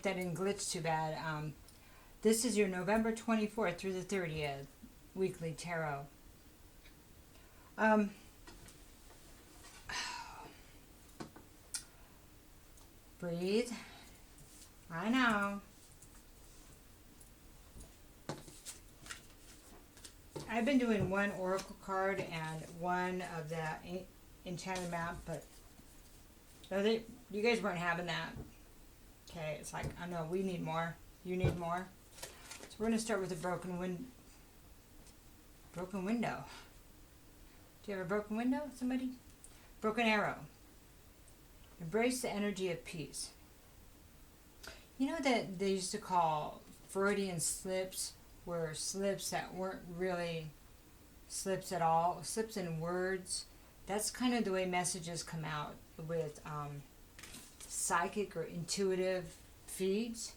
hope that didn't glitch too bad. This is your November 24th through the 30th weekly tarot. Breathe. I know. I've been doing one oracle card and one of the enchanted map, but you guys weren't having that. Okay, it's like, I know, we need more. You need more. So we're going to start with a broken window. Do you have a broken window, somebody? Broken arrow. Embrace the energy of peace. You know that they used to call Freudian slips were slips that weren't really slips at all, slips in words. That's kind of the way messages come out with psychic or intuitive feeds.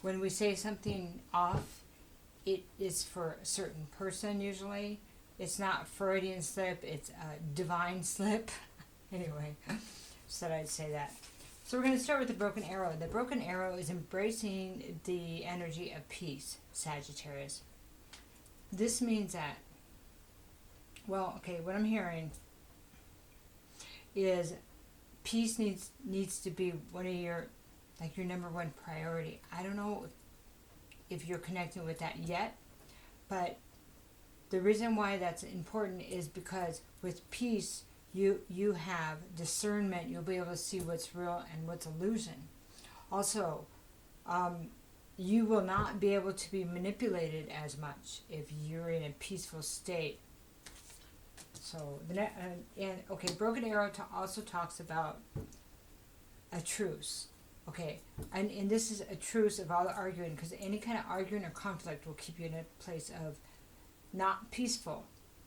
When we say something off, it is for a certain person usually. It's not Freudian slip, it's a divine slip. Anyway, said I'd say that. So we're going to start with the broken arrow. The broken arrow is embracing the energy of peace, Sagittarius. This means that, well, okay, what I'm hearing is peace needs to be one of your, like your number one priority. I don't know if you're connecting with that yet, but the reason why that's important is because with peace, you have discernment. You'll be able to see what's real and what's illusion. Also, you will not be able to be manipulated as much if you're in a peaceful state. So, okay, broken arrow also talks about a truce. Okay, and this is a truce of all the arguing, because any kind of arguing or conflict will keep you in a place of not peaceful,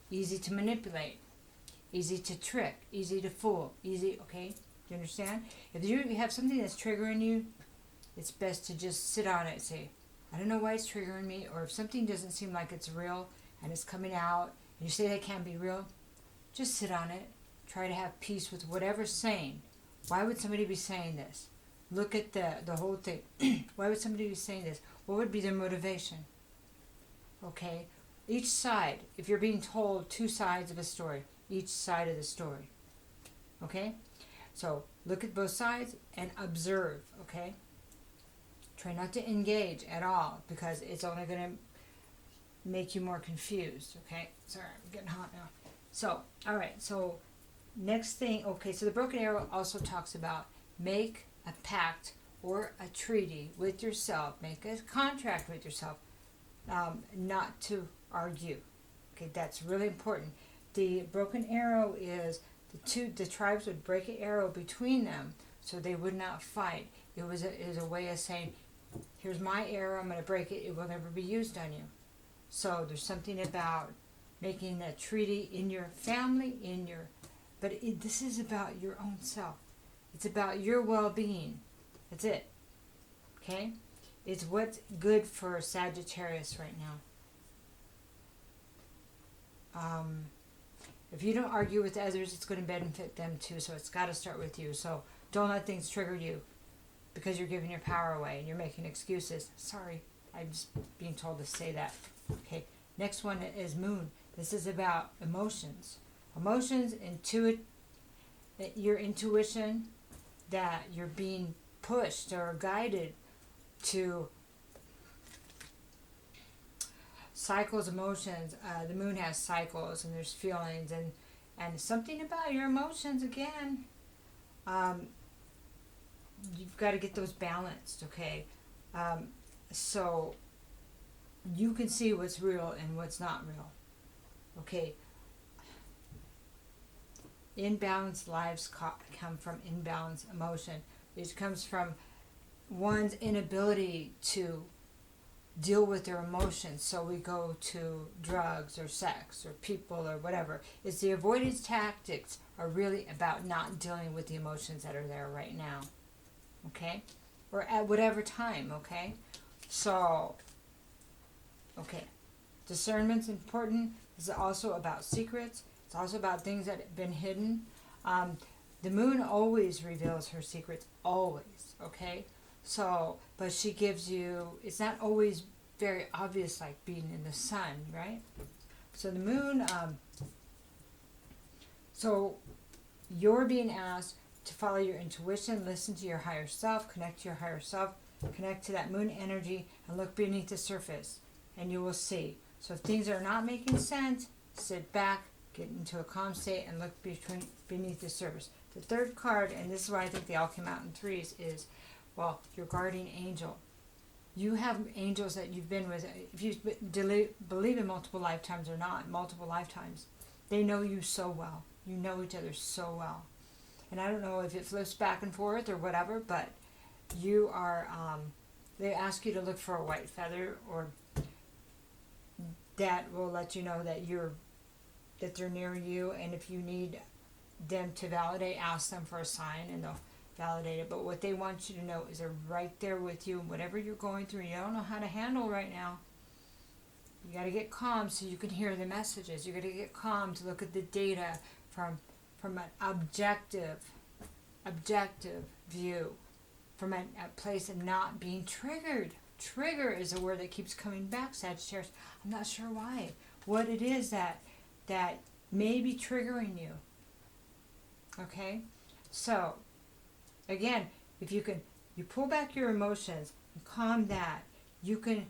easy to manipulate, easy to trick, easy to fool, okay? Do you understand? If you have something that's triggering you, it's best to just sit on it and say, I don't know why it's triggering me, or if something doesn't seem like it's real and it's coming out, and you say that can't be real, just sit on it. Try to have peace with whatever's saying. Why would somebody be saying this? Look at the whole thing. Why would somebody be saying this? What would be their motivation? Okay? Each side, if you're being told two sides of a story, each side of the story. Okay? So, look at both sides and observe, okay? Try not to engage at all, because it's only going to make you more confused, okay? Sorry, I'm getting hot now. So, alright, so next thing, okay, so the broken arrow also talks about make a pact or a treaty with yourself, make a contract with yourself, not to argue. Okay, that's really important. The broken arrow is the tribes would break an arrow between them so they would not fight. It was a way of saying, here's my arrow, I'm going to break it, it will never be used on you. So there's something about making a treaty in your family, but this is about your own self. It's about your well-being. That's it. Okay? It's what's good for Sagittarius right now. If you don't argue with others, it's going to benefit them too, so it's got to start with you. So don't let things trigger you because you're giving your power away and you're making excuses. Sorry, I'm just being told to say that. Okay, next one is Moon. This is about emotions. Emotions, your intuition, that you're being pushed or guided to cycles, emotions. The moon has cycles, and there's feelings, and something about your emotions again. You've got to get those balanced, okay? So you can see what's real and what's not real, okay? Imbalanced lives come from imbalanced emotion. It comes from one's inability to deal with their emotions, so we go to drugs or sex or people or whatever. It's the avoidance tactics are really about not dealing with the emotions that are there right now, okay? Or at whatever time, okay? So, okay, discernment's important. This is also about secrets. It's also about things that have been hidden. The moon always reveals her secrets, always, okay? So, but she gives you, it's not always very obvious like being in the sun, right? So the moon, so you're being asked to follow your intuition, listen to your higher self, connect to your higher self, connect to that moon energy, and look beneath the surface, and you will see. So if things are not making sense, sit back, get into a calm state, and look beneath the surface. The third card, and this is why I think they all came out in threes, is, well, your guardian angel. You have angels that you've been with, if you believe in multiple lifetimes or not, multiple lifetimes, they know you so well. You know each other so well. And I don't know if it flips back and forth or whatever, but you are, they ask you to look for a white feather, or that will let you know that that they're near you, and if you need them to validate, ask them for a sign and they'll validate it. But what they want you to know is they're right there with you, and whatever you're going through, you don't know how to handle right now. You got to get calm so you can hear the messages. You got to get calm to look at the data from an objective view, from a place of not being triggered. Trigger is a word that keeps coming back, Sagittarius. I'm not sure why. What it is that may be triggering you. Okay? So, again, if you pull back your emotions and calm that, you can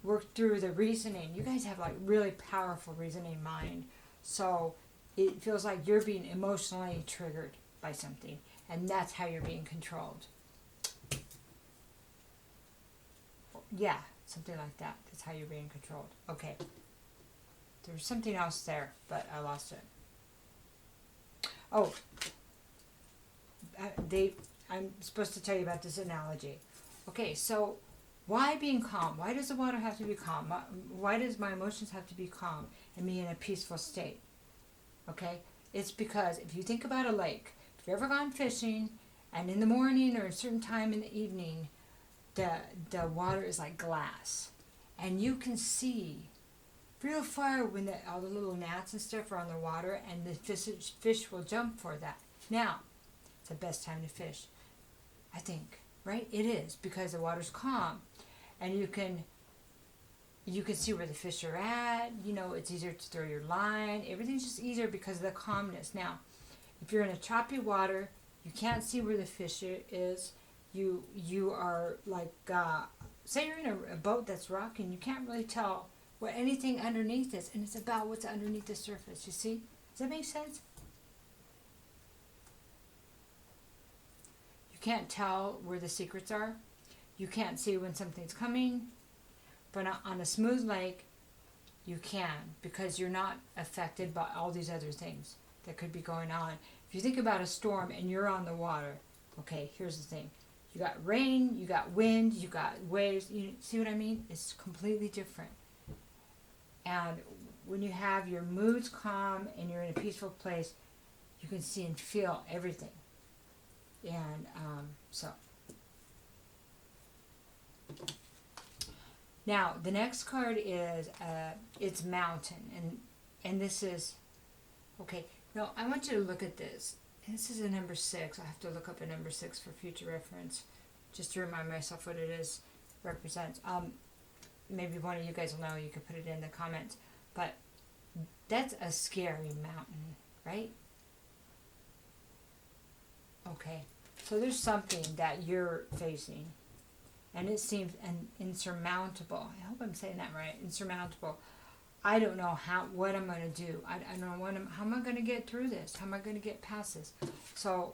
work through the reasoning. You guys have like really powerful reasoning mind. So it feels like you're being emotionally triggered by something, and that's how you're being controlled. Yeah, something like that. That's how you're being controlled. Okay. There's something else there, but I lost it. Oh, I'm supposed to tell you about this analogy. Okay, so why being calm? Why does the water have to be calm? Why does my emotions have to be calm and be in a peaceful state? Okay, it's because if you think about a lake, if you've ever gone fishing, and in the morning or a certain time in the evening, the water is like glass, and you can see real far when all the little gnats and stuff are on the water, and the fish will jump for that. Now, it's the best time to fish, I think, right? It is, because the water's calm, and you can see where the fish are at. You know, it's easier to throw your line. Everything's just easier because of the calmness. Now, if you're in a choppy water, you can't see where the fish is. You are like, say you're in a boat that's rocking, you can't really tell what anything underneath is, and it's about what's underneath the surface. You see? Does that make sense? You can't tell where the secrets are. You can't see when something's coming. But on a smooth lake, you can, because you're not affected by all these other things that could be going on. If you think about a storm and you're on the water, okay, here's the thing. You got rain, you got wind, you got waves. You see what I mean? It's completely different. And when you have your moods calm and you're in a peaceful place, you can see and feel everything. And so. Now, the next card is, it's mountain. And this is, okay, no, I want you to look at this. This is a number 6. I have to look up a number 6 for future reference, just to remind myself what it is represents. Maybe one of you guys will know. You can put it in the comments. But that's a scary mountain, right? Okay. So there's something that you're facing, and it seems insurmountable. I hope I'm saying that right. Insurmountable. I don't know what I'm going to do. I don't know how am I going to get through this? How am I going to get past this? So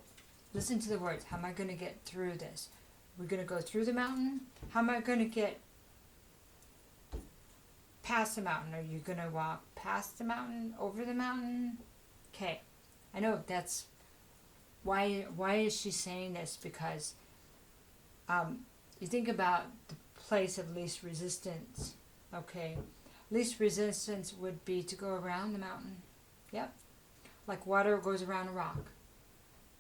listen to the words. How am I going to get through this? We're going to go through the mountain. How am I going to get past the mountain? Are you going to walk past the mountain, over the mountain? Okay. I know that's why is she saying this? Because you think about the place of least resistance. Okay. Least resistance would be to go around the mountain. Yep. Like water goes around a rock.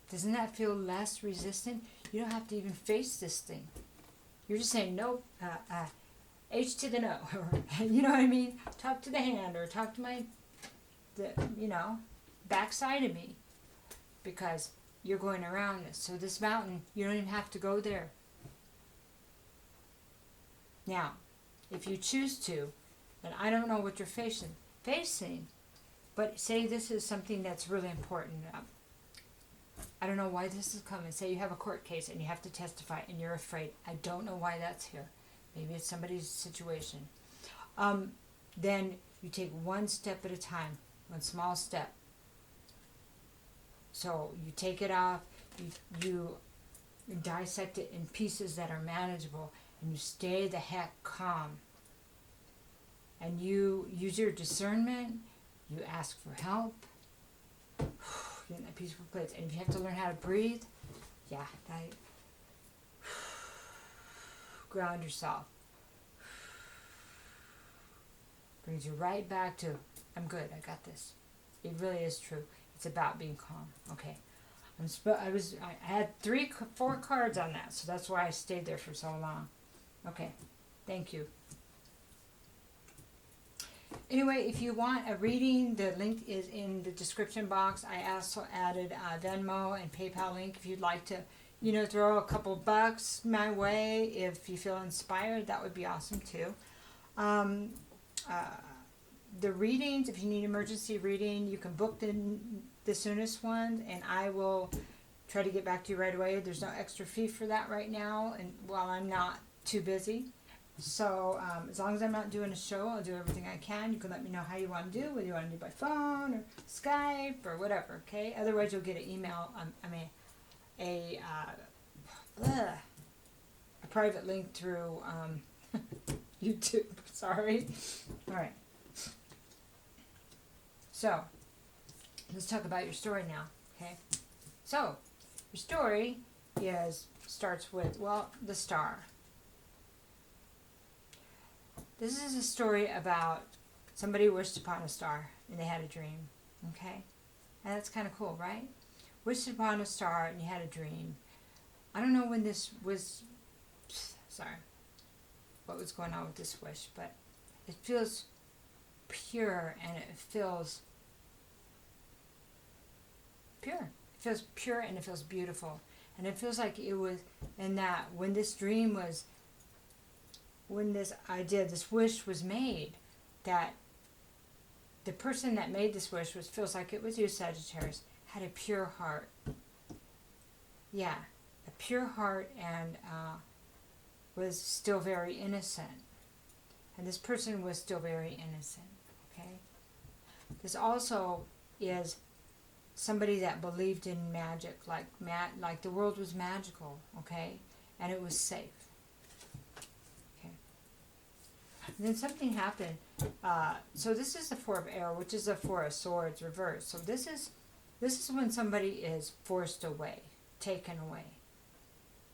Doesn't that feel less resistant? You don't have to even face this thing. You're just saying, nope, H to the no. You know what I mean? Talk to the hand, or talk to backside of me. Because you're going around this. So this mountain, you don't even have to go there. Now, if you choose to, and I don't know what you're facing, but say this is something that's really important. I don't know why this is coming. Say you have a court case and you have to testify and you're afraid. I don't know why that's here. Maybe it's somebody's situation. Then you take one step at a time, one small step. So you take it off, you dissect it in pieces that are manageable, and you stay the heck calm. And you use your discernment, you ask for help, get in that peaceful place. And if you have to learn how to breathe, ground yourself. Brings you right back to, I'm good, I got this. It really is true. It's about being calm. Okay. I had 4 cards on that, so that's why I stayed there for so long. Okay. Thank you. Anyway, if you want a reading, the link is in the description box. I also added a Venmo and PayPal link if you'd like to, throw a couple bucks my way. If you feel inspired, that would be awesome too. The readings, if you need emergency reading, you can book the soonest one, and I will try to get back to you right away. There's no extra fee for that right now, and while I'm not too busy. So as long as I'm not doing a show, I'll do everything I can. You can let me know how you want to do, whether you want to do by phone or Skype or whatever, okay? Otherwise, you'll get an email, a private link through YouTube. Sorry. All right. So, let's talk about your story now, okay? So, your story starts with, the star. This is a story about somebody wished upon a star and they had a dream, okay? And that's kind of cool, right? Wished upon a star and you had a dream. I don't know when this was, what was going on with this wish, but it feels pure and it feels pure. It feels pure and it feels beautiful. And it feels like it was, and that when this dream was, when this idea, this wish was made, that the person that made this wish feels like it was you, Sagittarius, had a pure heart. Yeah, a pure heart, and was still very innocent. And this person was still very innocent, okay? This also is somebody that believed in magic, like the world was magical, okay? And it was safe. And then something happened. So this is the 4 of Air, which is the 4 of Swords reversed. So this is when somebody is forced away, taken away.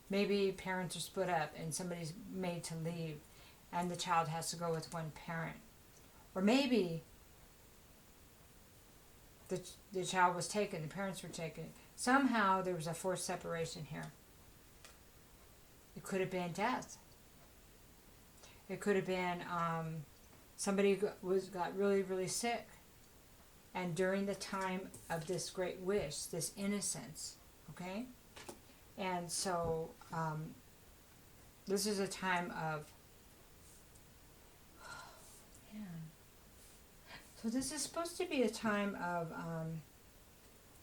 Maybe parents are split up and somebody's made to leave and the child has to go with one parent. Or maybe the child was taken, the parents were taken. Somehow there was a forced separation here. It could have been death. It could have been somebody got really, really sick. And during the time of this great wish, this innocence, okay? And so this is a time of, so this is supposed to be a time of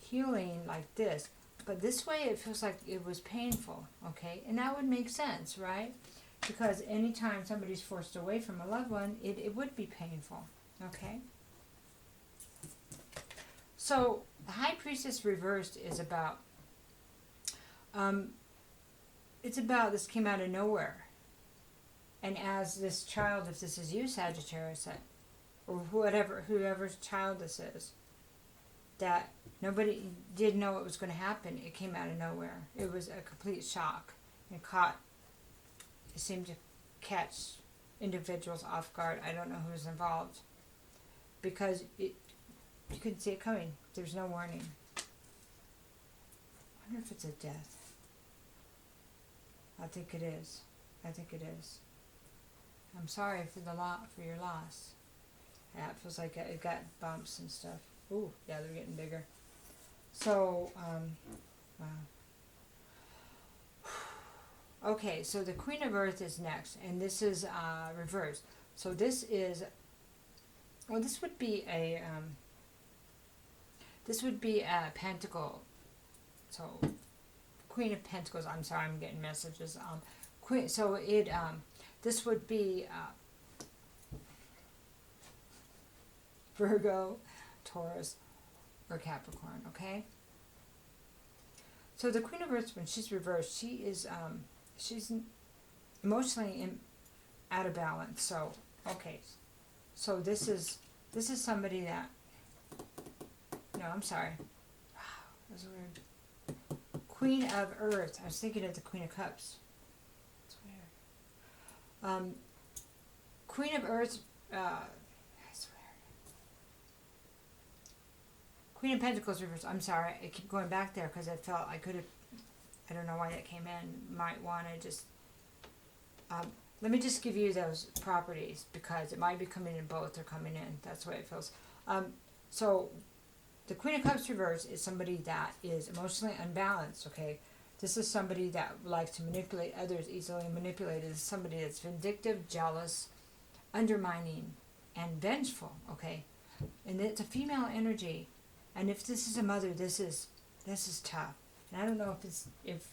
healing like this. But this way it feels like it was painful, okay? And that would make sense, right? Because anytime somebody's forced away from a loved one, it would be painful, okay? So the High Priestess reversed is about, this came out of nowhere. And as this child, if this is you, Sagittarius, or whoever's child this is, that nobody did know it was going to happen, it came out of nowhere. It was a complete shock. It seemed to catch individuals off guard. I don't know who's involved. Because you couldn't see it coming. There's no warning. I wonder if it's a death. I think it is. I'm sorry for your loss. Yeah, it feels like it got bumps and stuff. Ooh, yeah, they're getting bigger. So, wow. Okay, so the Queen of Earth is next, and this is reversed. So this is, well, this would be a pentacle. So Queen of Pentacles. I'm sorry, I'm getting messages. Queen. So it this would be Virgo, Taurus, or Capricorn. Okay. So the Queen of Earth, when she's reversed, she's emotionally out of balance. So okay, so this is somebody that, no, I'm sorry, wow, that was weird. Queen of Earth. I was thinking of the Queen of Cups. That's weird. Queen of Earth. That's weird. Queen of Pentacles reversed. I'm sorry, I keep going back there because I felt I could have. I don't know why that came in. Might want to just. Let me just give you those properties because it might be coming in both or coming in. That's the way it feels. So, the Queen of Cups reversed is somebody that is emotionally unbalanced. Okay, this is somebody that likes to manipulate others, easily manipulated. This is somebody that's vindictive, jealous, undermining, and vengeful. Okay, and it's a female energy. And if this is a mother, this is tough. And I don't know if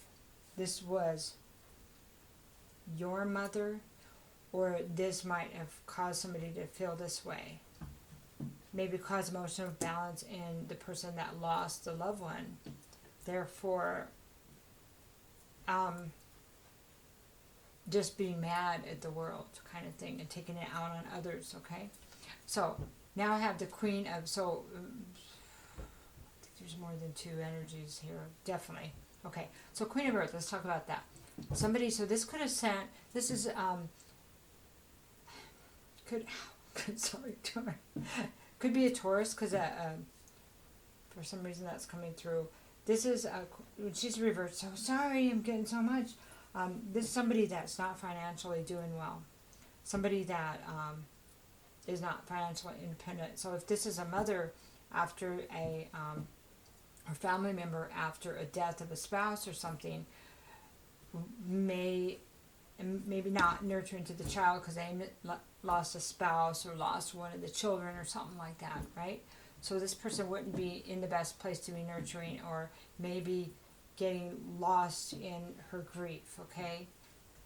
this was your mother, or this might have caused somebody to feel this way. Maybe cause emotional balance in the person that lost a loved one. Therefore, just being mad at the world kind of thing and taking it out on others. Okay, so now I have the Queen of, so I think there's more than two energies here, definitely. Okay, so Queen of Earth, let's talk about that. Somebody, so this could have sent, this is, could be a Taurus, because for some reason that's coming through. This is, when she's reversed, so sorry, I'm getting so much. This is somebody that's not financially doing well. Somebody that is not financially independent. So if this is a mother after or family member after a death of a spouse or something, maybe not nurturing to the child because they lost a spouse or lost one of the children or something like that, right? So this person wouldn't be in the best place to be nurturing, or maybe getting lost in her grief, okay?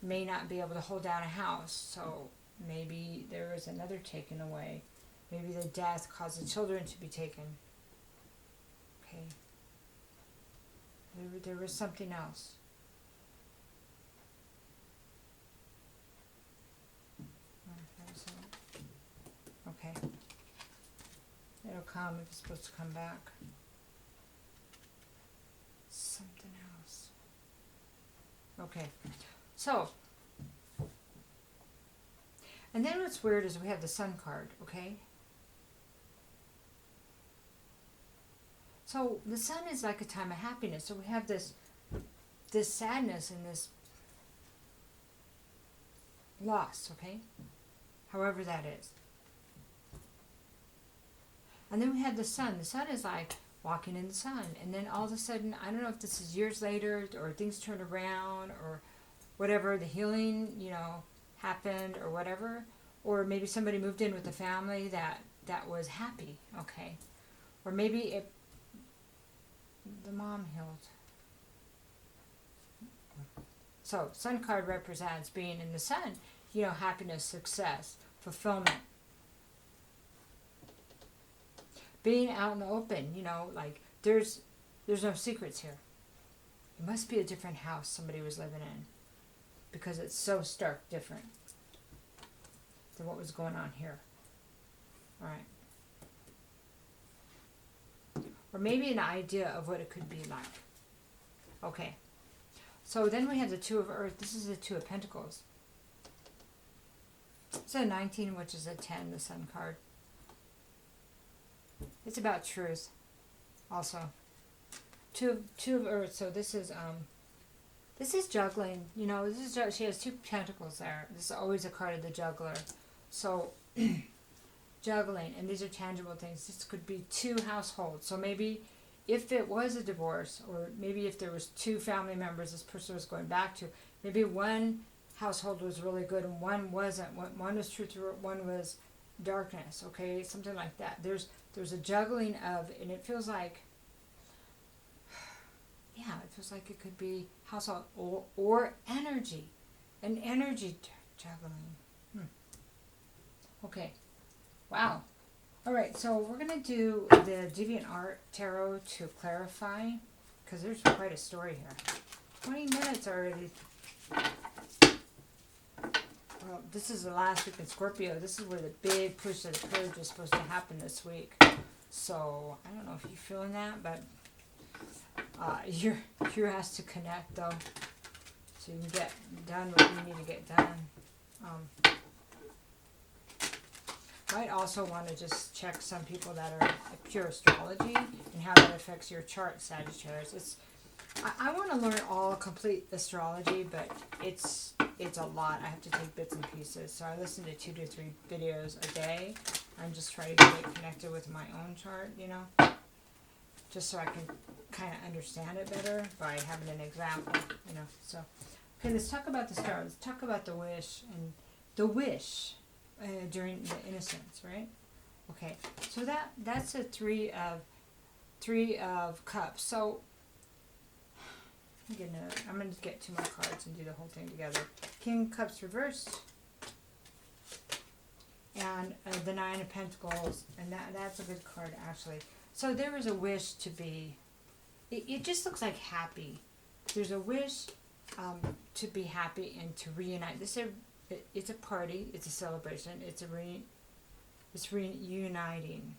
May not be able to hold down a house, so maybe there was another taken away. Maybe the death caused the children to be taken. Okay. There was something else. Okay. It'll come if it's supposed to come back. Something else. Okay. So, and then what's weird is we have the Sun card, okay? So the Sun is like a time of happiness. So we have this sadness and this loss, okay? However that is. And then we have the Sun. The Sun is like walking in the sun. And then all of a sudden, I don't know if this is years later or things turned around or whatever, the healing, happened or whatever. Or maybe somebody moved in with a family that was happy, okay? Or maybe the mom healed. So, Sun card represents being in the sun, happiness, success, fulfillment. Being out in the open, like there's no secrets here. It must be a different house somebody was living in, because it's so stark different than what was going on here. All right. Or maybe an idea of what it could be like. Okay. So then we have the Two of Earth. This is the Two of Pentacles. It's a 19, which is a 10, the Sun card. It's about truth also. Two of Earth. So this is juggling. She has two pentacles there. This is always a card of the juggler. So juggling, and these are tangible things. This could be two households. So maybe if it was a divorce, or maybe if there was two family members this person was going back to, Maybe one household was really good and one wasn't. One was truth, one was darkness. Okay, something like that. There's a juggling of, and it feels like, yeah, it feels like it could be household or energy, an energy juggling. Okay, wow. All right, so we're gonna do the Deviant Art Tarot to clarify, because there's quite a story here. 20 minutes already. Well, this is the last week in Scorpio. This is where the big push of the purge is supposed to happen this week. So I don't know if you're feeling that, but you're asked to connect though, so you can get done what you need to get done. Might also want to just check some people that are pure astrology and how that affects your chart, Sagittarius. I want to learn all complete astrology, but it's a lot. I have to take bits and pieces. So I listen to 2 to 3 videos a day. I'm just trying to get connected with my own chart, you know, just so I can kind of understand it better by having an example, you know. So, okay, let's talk about the star. Let's talk about the wish and the wish during the innocence, right? Okay, so that's a three of cups. So I'm gonna get 2 more cards and do the whole thing together. King of Cups reversed, and the 9 of Pentacles, and that's a good card actually. So there is a wish to be. It just looks like happy. There's a wish to be happy and to reunite. It's a party. It's a celebration. It's reuniting.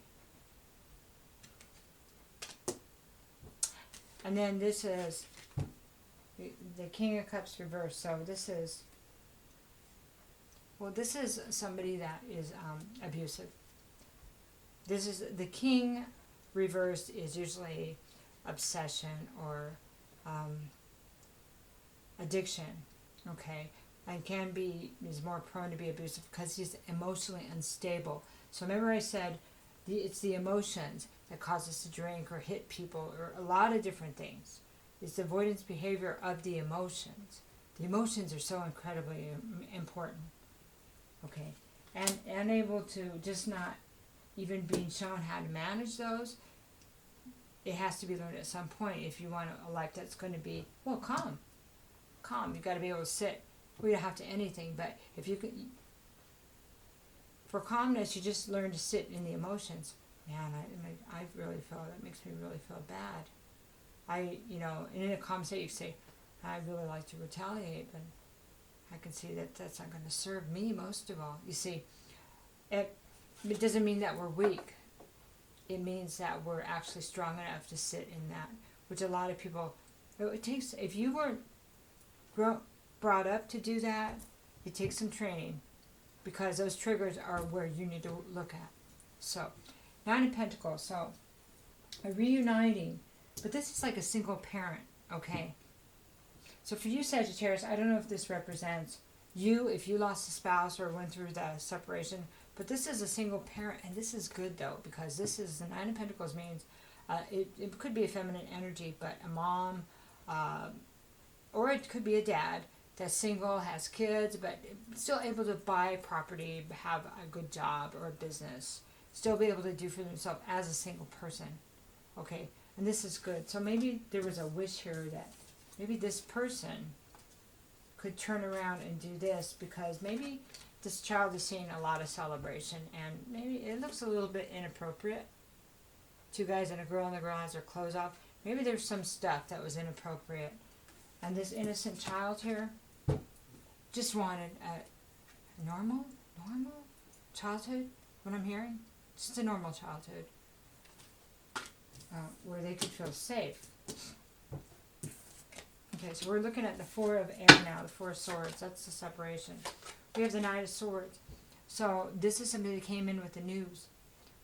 And then this is the King of Cups reversed. So this is somebody that is abusive. This is the King reversed is usually obsession or addiction. Okay. And is more prone to be abusive because he's emotionally unstable. So remember I said it's the emotions that cause us to drink or hit people or a lot of different things. It's the avoidance behavior of the emotions. The emotions are so incredibly important. Okay. And unable to just not even being shown how to manage those. It has to be learned at some point if you want a life that's going to be, well, calm. Calm. You've got to be able to sit. We don't have to anything, but if you could, for calmness, you just learn to sit in the emotions. Man, I really feel, that makes me really feel bad. And in a calm state, you say, I really like to retaliate, but I can see that that's not going to serve me most of all. You see, it doesn't mean that we're weak. It means that we're actually strong enough to sit in that, which a lot of people, it takes, if you weren't brought up to do that, it takes some training because those triggers are where you need to look at. So 9 of Pentacles, so a reuniting, but this is like a single parent. Okay, so for you Sagittarius, I don't know if this represents you if you lost a spouse or went through the separation, but this is a single parent, and this is good though, because this is the 9 of Pentacles means it could be a feminine energy, but a mom or it could be a dad that's single, has kids, but still able to buy property, have a good job or a business, still be able to do for themselves as a single person. Okay, and this is good. So maybe there was a wish here that maybe this person could turn around and do this, because maybe this child is seeing a lot of celebration and maybe it looks a little bit inappropriate. 2 guys and a girl has their clothes off. Maybe there's some stuff that was inappropriate. And this innocent child here just wanted a normal childhood, what I'm hearing. Just a normal childhood. Where they could feel safe. Okay, so we're looking at the 4 of air now, the 4 of swords. That's the separation. We have the 9 of swords. So this is somebody that came in with the news.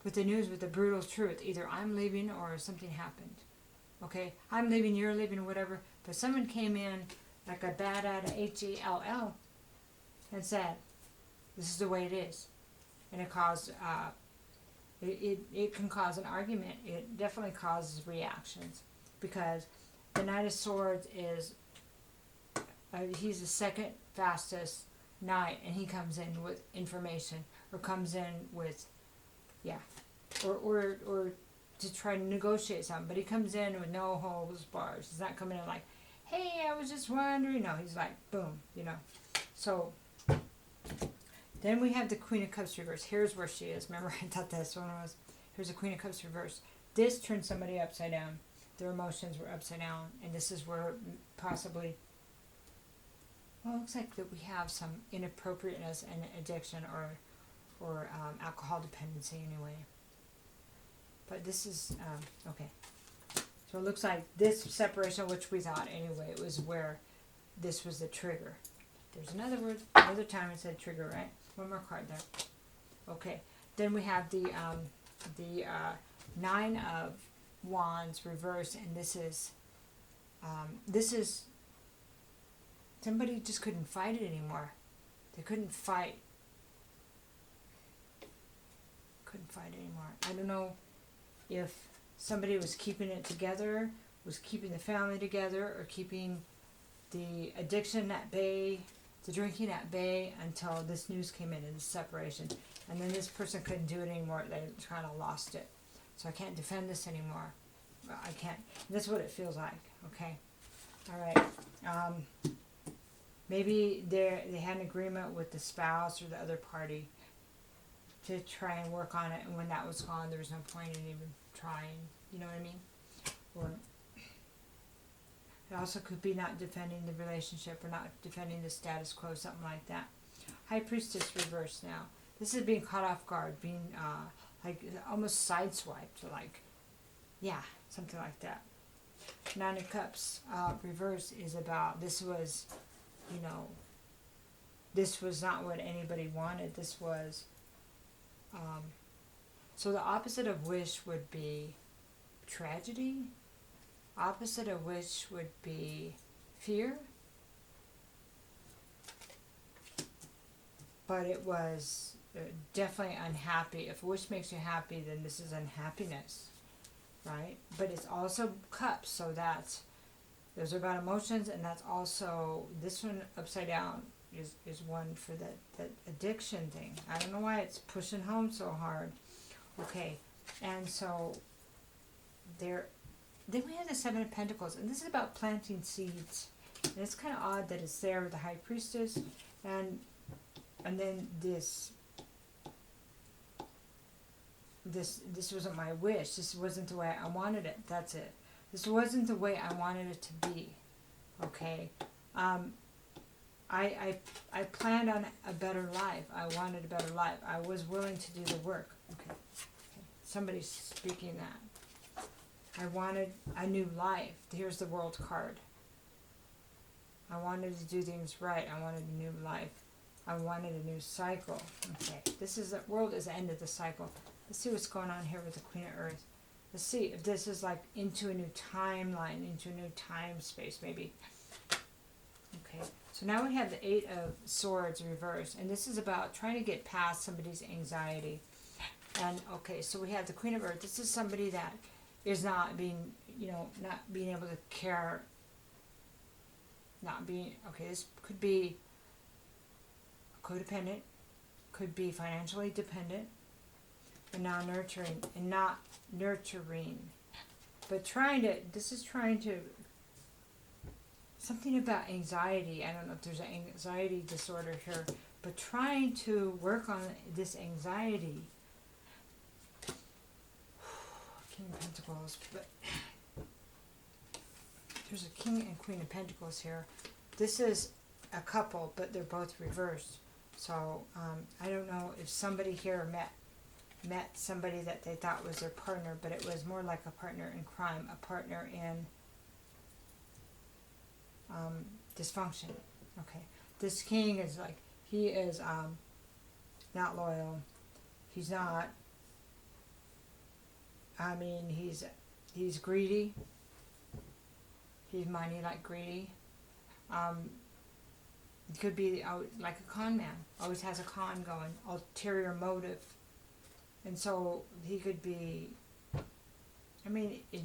With the brutal truth. Either I'm leaving or something happened. Okay, I'm leaving, you're leaving, whatever. But someone came in like a bat out of H-E-L-L and said, this is the way it is. And it caused, it can cause an argument. It definitely causes reactions. Because the 9 of swords is he's the second fastest knight, and he comes in with information, or comes in with, yeah, or to try to negotiate something. But he comes in with no holds bars. He's not coming in like, hey, I was just wondering. No, he's like, boom, you know. So then we have the Queen of Cups reverse. Here's where she is. Remember, I thought this one was. Here's the Queen of Cups reverse. This turned somebody upside down. Their emotions were upside down, and this is where possibly. Well, it looks like that we have some inappropriateness and addiction, or alcohol dependency anyway. But this is okay. So it looks like this separation, which we thought anyway, it was where this was the trigger. There's another word, another time it said trigger, right? One more card there. Okay. Then we have the Nine of Wands reverse, and this is somebody just couldn't fight it anymore. They couldn't fight. Couldn't fight anymore. I don't know if somebody was keeping it together, was keeping the family together, or keeping the addiction at bay, the drinking at bay, until this news came in and this separation. And then this person couldn't do it anymore. They kind of lost it. So I can't defend this anymore. I can't. That's what it feels like. Okay. All right. Maybe they had an agreement with the spouse or the other party to try and work on it, and when that was gone, there was no point in even trying. You know what I mean? Or it also could be not defending the relationship, or not defending the status quo, something like that. High Priestess reverse now. This is being caught off guard, being like almost sideswiped, or like, yeah, something like that. Nine of Cups reverse is about, this was, you know, this was not what anybody wanted. This was, so the opposite of wish would be tragedy. Opposite of wish would be fear. But it was definitely unhappy. If wish makes you happy, then this is unhappiness, right? But it's also cups, so those are about emotions, and that's also, this one upside down is one for that addiction thing. I don't know why it's pushing home so hard. Okay, and so then we have the Seven of Pentacles, and this is about planting seeds. And it's kind of odd that it's there with the High Priestess, and then this wasn't my wish. This wasn't the way I wanted it. That's it. This wasn't the way I wanted it to be. Okay. I planned on a better life. I wanted a better life. I was willing to do the work. Okay. Somebody's speaking that. I wanted a new life. Here's the World card. I wanted to do things right. I wanted a new life. I wanted a new cycle. Okay. This is the world is the end of the cycle. Let's see what's going on here with the Queen of Earth. Let's see if this is like into a new timeline, into a new time space maybe. Okay. So now we have the Eight of Swords reversed, and this is about trying to get past somebody's anxiety. And okay, so we have the Queen of Earth. This is somebody that is not being, not being able to care. Not being, okay, this could be codependent, could be financially dependent, and not nurturing. But this is trying to, something about anxiety. I don't know if there's an anxiety disorder here, but trying to work on this anxiety. King of Pentacles, but there's a King and Queen of Pentacles here. This is a couple, but they're both reversed. So I don't know if somebody here met somebody that they thought was their partner, but it was more like a partner in crime, a partner in dysfunction. Okay, this king is like, he is not loyal. He's not. I mean, he's greedy. He's money like greedy. He could be like a con man. Always has a con going, ulterior motive. And so he could be, let me get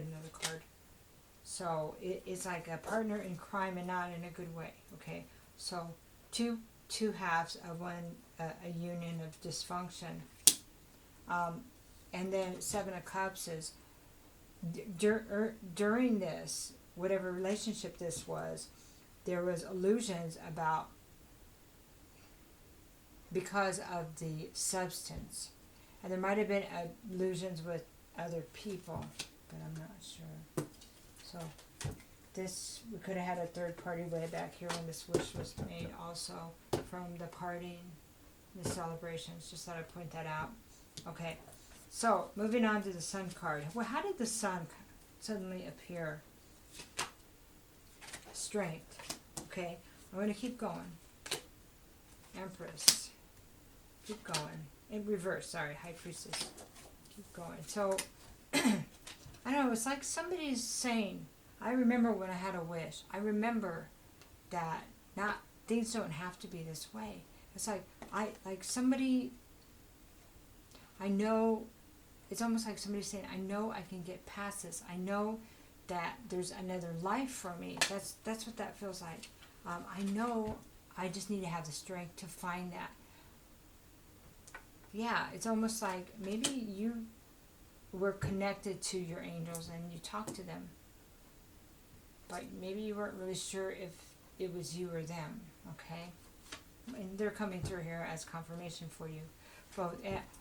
another card. So it's like a partner in crime and not in a good way. Okay, so two halves of one a union of dysfunction. And then Seven of Cups is during this, whatever relationship this was, there was illusions about, because of the substance, and there might have been illusions with other people, but I'm not sure. So this, we could have had a third party way back here when this wish was made also, from the partying, the celebrations. Just thought I'd point that out. Okay, so moving on to the Sun card. Well, how did the Sun suddenly appear? Strength. Okay, I'm going to keep going. Empress. Keep going. In reverse, sorry, High Priestess. Keep going. So, I don't know, it's like somebody's saying, I remember when I had a wish. I remember that things don't have to be this way. It's like, somebody, I know, it's almost like somebody saying, I know I can get past this. I know that there's another life for me. That's what that feels like. I know I just need to have the strength to find that. Yeah, it's almost like maybe you were connected to your angels and you talked to them, but maybe you weren't really sure if it was you or them. Okay, and they're coming through here as confirmation for you both.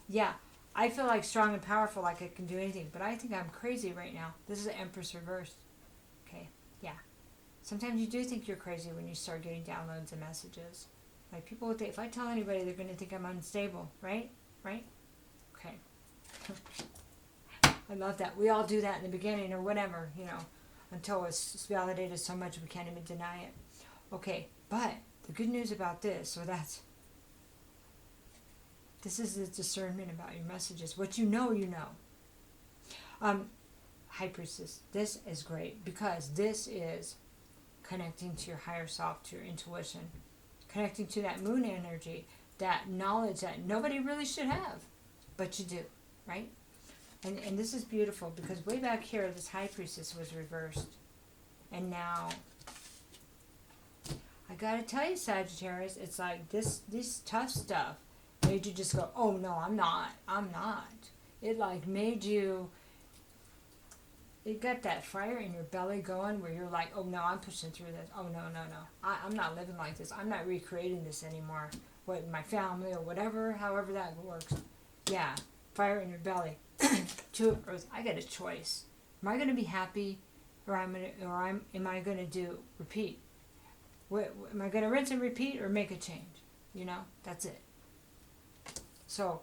Yeah, I feel like strong and powerful, like I can do anything, but I think I'm crazy right now. This is the Empress reversed. Okay, yeah. Sometimes you do think you're crazy when you start getting downloads and messages. Like people would think, if I tell anybody, they're going to think I'm unstable, right? Right? Okay. I love that. We all do that in the beginning or whatever, until it's validated so much we can't even deny it. Okay, but the good news about this, this is the discernment about your messages. What you know, you know. High Priestess, this is great because this is connecting to your higher self, to your intuition, connecting to that moon energy, that knowledge that nobody really should have, but you do, right? And this is beautiful because way back here, this High Priestess was reversed. And now, I gotta tell you, Sagittarius, it's like this tough stuff made you just go, oh no, I'm not. It like made you, it got that fire in your belly going where you're like, oh no, I'm pushing through this. Oh no. I'm not living like this. I'm not recreating this anymore. What, my family or whatever, however that works. Yeah, fire in your belly. Two of Earth, I got a choice. Am I going to be happy or am I going to do repeat? Am I going to rinse and repeat or make a change? That's it. So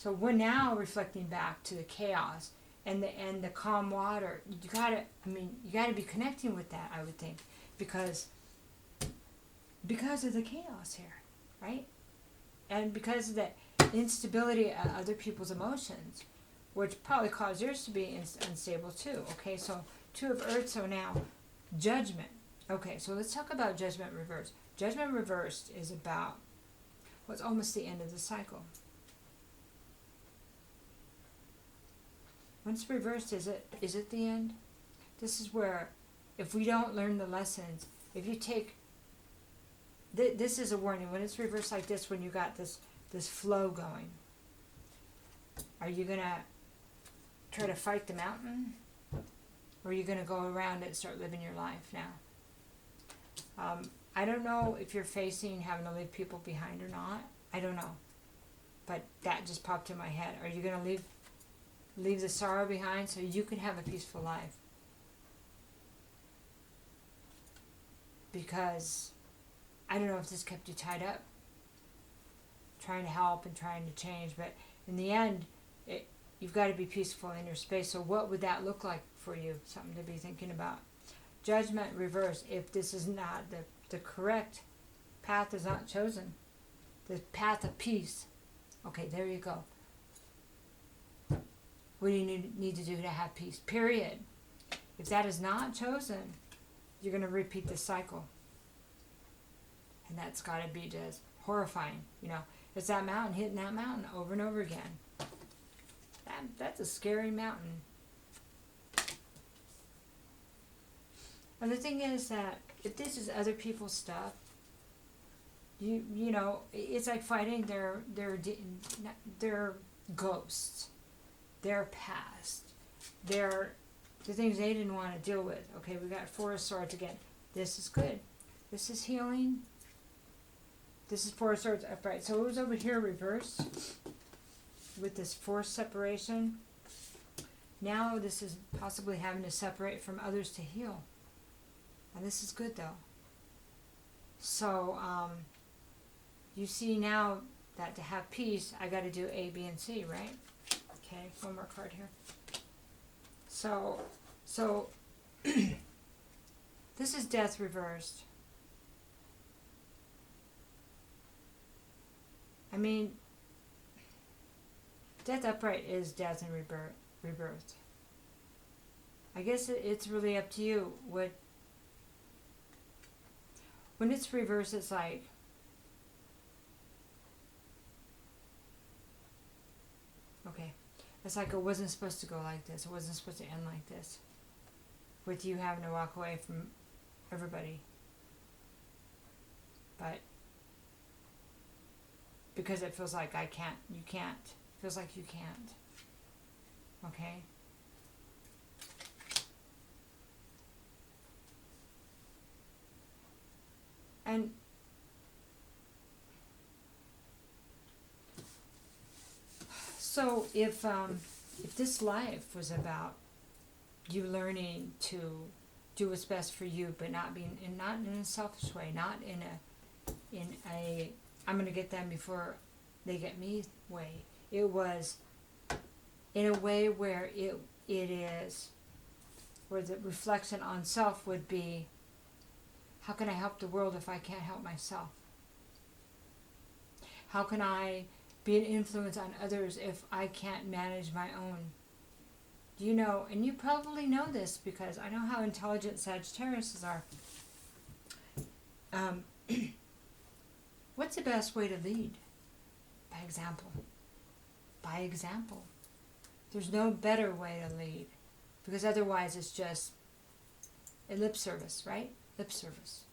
we're now reflecting back to the chaos and the calm water. You gotta be connecting with that, I would think, because of the chaos here, right? And because of the instability of other people's emotions, which probably caused yours to be unstable too. Okay, so Two of Earth, so now Judgment. Okay, so let's talk about Judgment reversed. Judgment reversed is about what's almost the end of the cycle. Once reversed, is it the end? This is where, if we don't learn the lessons, if you take, this is a warning. When it's reversed like this, when you got this flow going, are you going to try to fight the mountain? Or are you going to go around it and start living your life now? I don't know if you're facing having to leave people behind or not. I don't know. But that just popped in my head. Are you going to leave the sorrow behind so you can have a peaceful life? Because I don't know if this kept you tied up, trying to help and trying to change, but in the end, you've got to be peaceful in your space. So what would that look like for you? Something to be thinking about. Judgment reverse. If this is not the correct path, is not chosen, the path of peace. Okay, there you go. What do you need to do to have peace? Period. If that is not chosen, you're going to repeat this cycle. And that's got to be just horrifying. It's that mountain hitting that mountain over and over again. That's a scary mountain. And the thing is that if this is other people's stuff, you know, it's like fighting their ghosts, their past, the things they didn't want to deal with. Okay, we got Four of Swords again. This is good. This is healing. This is Four of Swords upright. So it was over here reversed with this forced separation. Now this is possibly having to separate from others to heal. And this is good though. So, you see now that to have peace, I got to do A, B, and C, right? Okay, one more card here. So this is death reversed. I mean, death upright is death and rebirth. I guess it's really up to you. When it's reversed, it's like, okay, it's like it wasn't supposed to go like this. It wasn't supposed to end like this. With you having to walk away from everybody. But because it feels like you can't. It feels like you can't. Okay? And so if this life was about you learning to do what's best for you, but not in a selfish way, not in a I'm gonna get them before they get me way. It was in a way where it is where the reflection on self would be, how can I help the world if I can't help myself? How can I be an influence on others if I can't manage my own? You know, and you probably know this because I know how intelligent Sagittarius are. What's the best way to lead? By example. By example. There's no better way to lead. Because otherwise it's just a lip service, right? Lip service.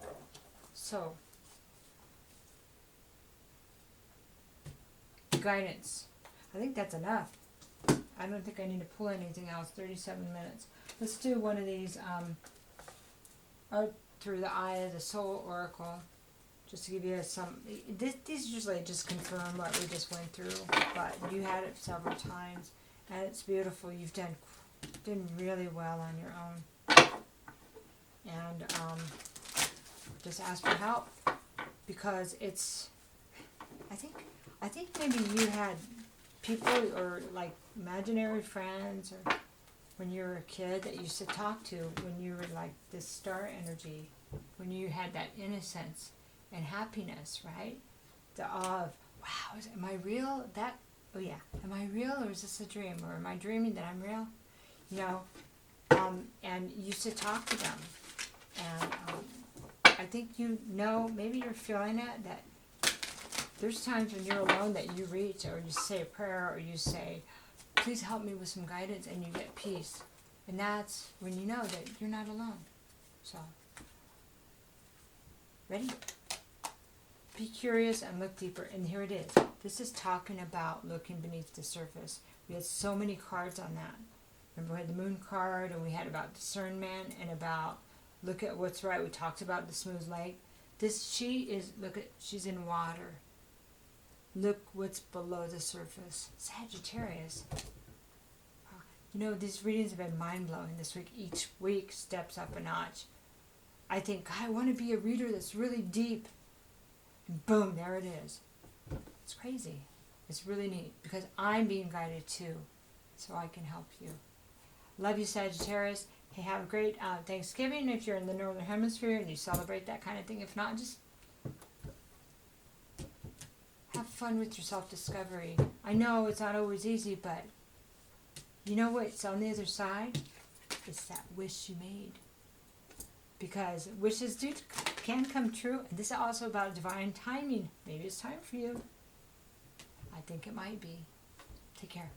So, guidance. I think that's enough. I don't think I need to pull anything else. 37 minutes. Let's do one of these Art Through the Eye of the Soul Oracle. Just to give you some... These usually just confirm what we just went through. But you had it several times. And it's beautiful. You've done really well on your own. And just ask for help. Because it's... I think maybe you had people or like imaginary friends or when you were a kid that you used to talk to when you were like this star energy, when you had that innocence and happiness, right? The awe of, wow, am I real? Am I real or is this a dream? Or am I dreaming that I'm real? You know, and you used to talk to them. And I think maybe you're feeling it, that there's times when you're alone that you reach or you say a prayer or you say, please help me with some guidance, and you get peace. And that's when you know that you're not alone. So, ready? Be curious and look deeper. And here it is. This is talking about looking beneath the surface. We had so many cards on that. Remember, we had the moon card, and we had about discernment and about look at what's right. We talked about the smooth lake. She's in water. Look what's below the surface. Sagittarius. You know, these readings have been mind-blowing this week. Each week steps up a notch. I think, God, I want to be a reader that's really deep. And boom, there it is. It's crazy. It's really neat because I'm being guided too, so I can help you. Love you, Sagittarius. Hey, have a great Thanksgiving if you're in the Northern Hemisphere and you celebrate that kind of thing. If not, just have fun with your self-discovery. I know it's not always easy, but you know what's on the other side? It's that wish you made. Because wishes can come true. And this is also about divine timing. Maybe it's time for you. I think it might be. Take care.